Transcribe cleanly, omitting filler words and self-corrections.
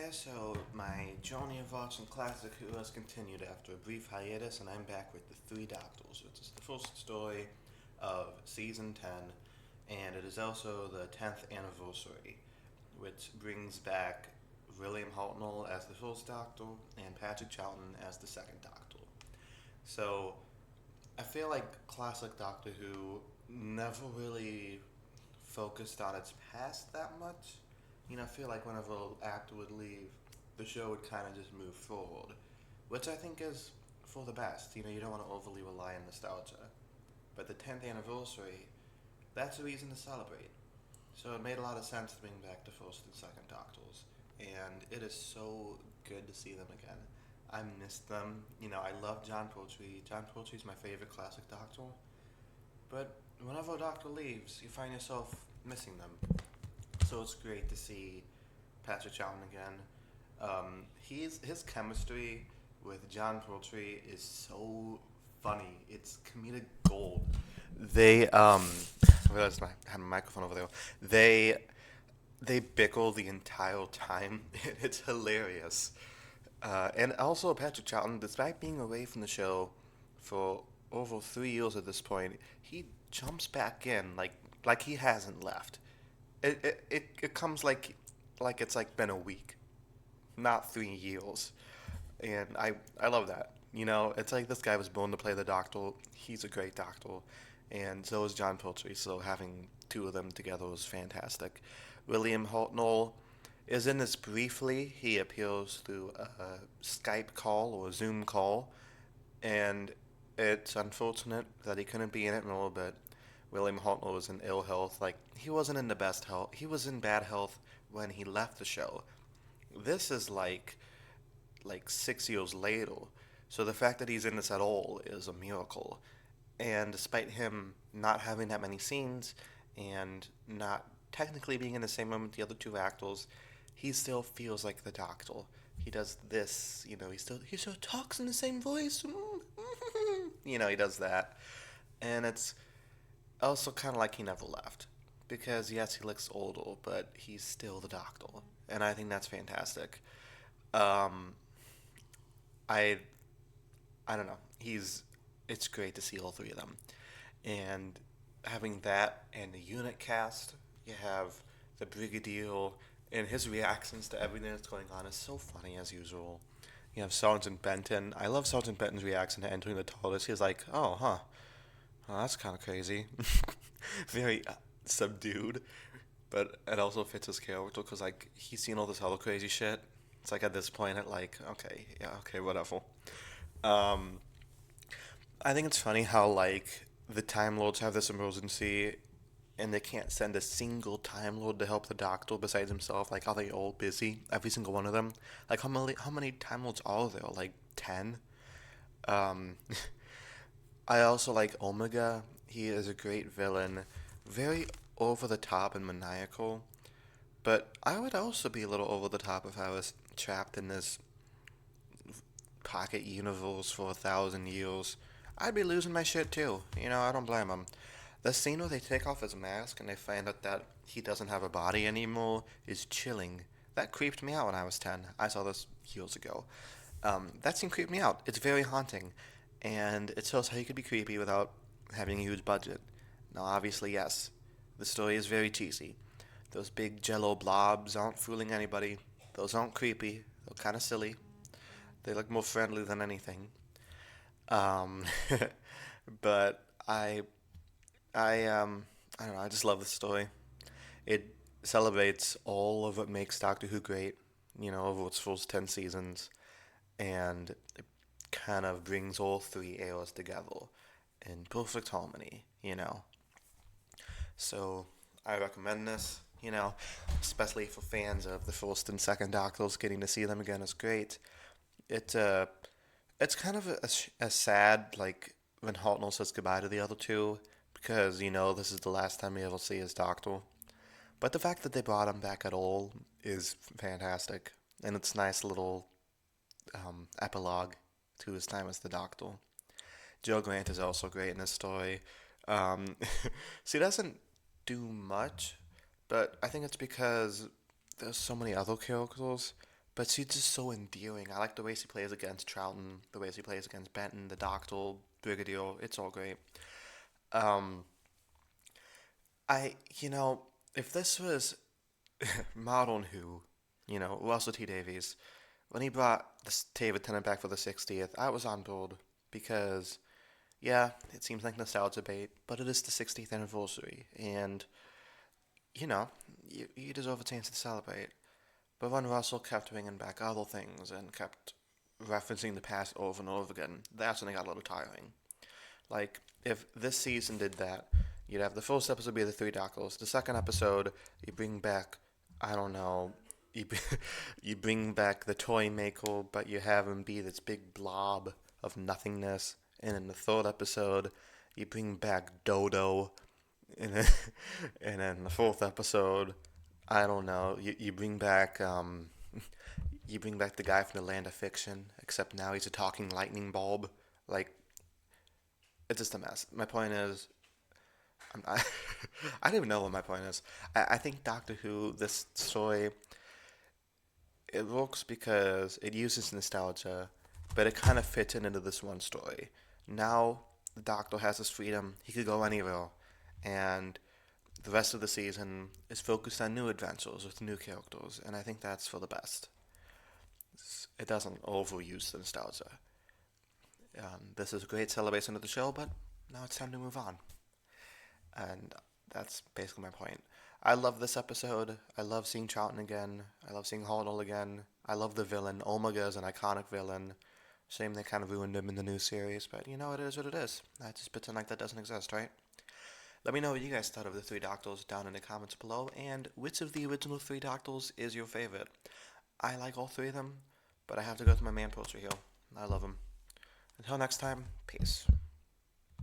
there, so my journey of watching Classic Who has continued after a brief hiatus, and I'm back with The Three Doctors, which is the first story of Season 10, and it is also the 10th anniversary, which brings back William Hartnell as the first Doctor and Patrick Troughton as the second Doctor. So, I feel like classic Doctor Who never really focused on its past that much. I feel like whenever an actor would leave, the show would kind of just move forward, which I think is for the best. You don't want to overly rely on nostalgia. But the 10th anniversary, that's a reason to celebrate. So it made a lot of sense to bring back the first and second Doctors, and it is so good to see them again. I missed them. I love John Pertwee. John Pertwee is my favorite classic Doctor, but whenever a Doctor leaves, you find yourself missing them. So it's great to see Patrick Troughton again. His chemistry with John Pertwee is so funny. It's comedic gold. They I realized I had my microphone over there. They bickle the entire time. It's hilarious. And also Patrick Troughton, despite being away from the show for over 3 years at this point, he jumps back in like he hasn't left. It comes like it's like been a week, not 3 years, and I love that. It's like this guy was born to play the Doctor. He's a great Doctor, and so is John Pertwee. So having two of them together was fantastic. William Hartnell is in this briefly. He appears through a Skype call or a Zoom call, and it's unfortunate that he couldn't be in it more, but William Hartnell was in ill health. Like, he wasn't in the best health. He was in bad health when he left the show. This is like 6 years later. So the fact that he's in this at all is a miracle. And despite him not having that many scenes and not technically being in the same room with the other two actors, he still feels like the Doctor. He does this, he still talks in the same voice. He does that. And it's also kind of like he never left. Because yes, he looks older, but he's still the Doctor. And I think that's fantastic. Um, I I don't know. It's great to see all three of them. And having that and the unit cast, you have the Brigadier and his reactions to everything that's going on is so funny as usual. You have Sergeant Benton. I love Sergeant Benton's reaction to entering the TARDIS. He's like, "Oh, huh. Oh, that's kind of crazy." Very subdued, but it also fits his character because like he's seen all this other crazy shit. It's like at this point, it like, okay, yeah, okay, whatever. Um, I think it's funny how like the Time Lords have this emergency and they can't send a single Time Lord to help the Doctor besides himself. Like, are they all busy? Every single one of them. Like, how many Time Lords are there? Like 10. Um, I also like Omega. He is a great villain, very over the top and maniacal. But I would also be a little over the top if I was trapped in this pocket universe for 1,000 years. I'd be losing my shit too. I don't blame him. The scene where they take off his mask and they find out that he doesn't have a body anymore is chilling. That creeped me out when I was 10. I saw this years ago. That scene creeped me out. It's very haunting. And it shows how you could be creepy without having a huge budget. Now, obviously, yes, the story is very cheesy. Those big jello blobs aren't fooling anybody. Those aren't creepy. They're kind of silly. They look more friendly than anything. Um, but I don't know. I just love the story. It celebrates all of what makes Doctor Who great. Over its first 10 seasons, and it kind of brings all three eras together in perfect harmony. So I recommend this. Especially for fans of the first and second Doctors, getting to see them again is great. It it's kind of a sad like when Hartnell says goodbye to the other two because this is the last time we ever see his Doctor. But the fact that they brought him back at all is fantastic, and it's a nice little epilogue to his time as the Doctor. Joe Grant is also great in this story. Um, he doesn't do much, but I think it's because there's so many other characters. but she's just so endearing. I like the way she plays against Troughton, the way she plays against Benton, the Doctor, Brigadier. It's all great. Um, you know, if this was modern Who, Russell T Davies, when he brought the David Tennant back for the 60th, I was on board because, yeah, it seems like nostalgia bait, but it is the 60th anniversary, and, you know, you deserve a chance to celebrate. But when Russell kept bringing back other things and kept referencing the past over and over again, that's when it got a little tiring. Like, if this season did that, you'd have the first episode be the Three Doctors. The second episode, you bring back, I don't know, you, you bring back the toy maker, but you have him be this big blob of nothingness. And in the third episode, you bring back Dodo. And then, and then the fourth episode, I don't know, you bring back you bring back the guy from the land of fiction, except now he's a talking lightning bulb. Like, it's just a mess. My point is, I, I don't even know what my point is. I think Doctor Who, this story, it works because it uses nostalgia, but it kind of fits into this one story. Now the Doctor has his freedom; he could go anywhere, and the rest of the season is focused on new adventures with new characters, and I think that's for the best. It doesn't overuse the nostalgia. This is a great celebration of the show, but now it's time to move on. And that's basically my point. I love this episode. I love seeing Troughton again. I love seeing Hartnell again. I love the villain. Omega is an iconic villain. Shame they kind of ruined him in the new series, but it is what it is. I just pretend like that doesn't exist, right? Let me know what you guys thought of the Three Doctors down in the comments below, and which of the original Three Doctors is your favorite. I like all three of them, but I have to go with my man poster here. I love him. Until next time, peace.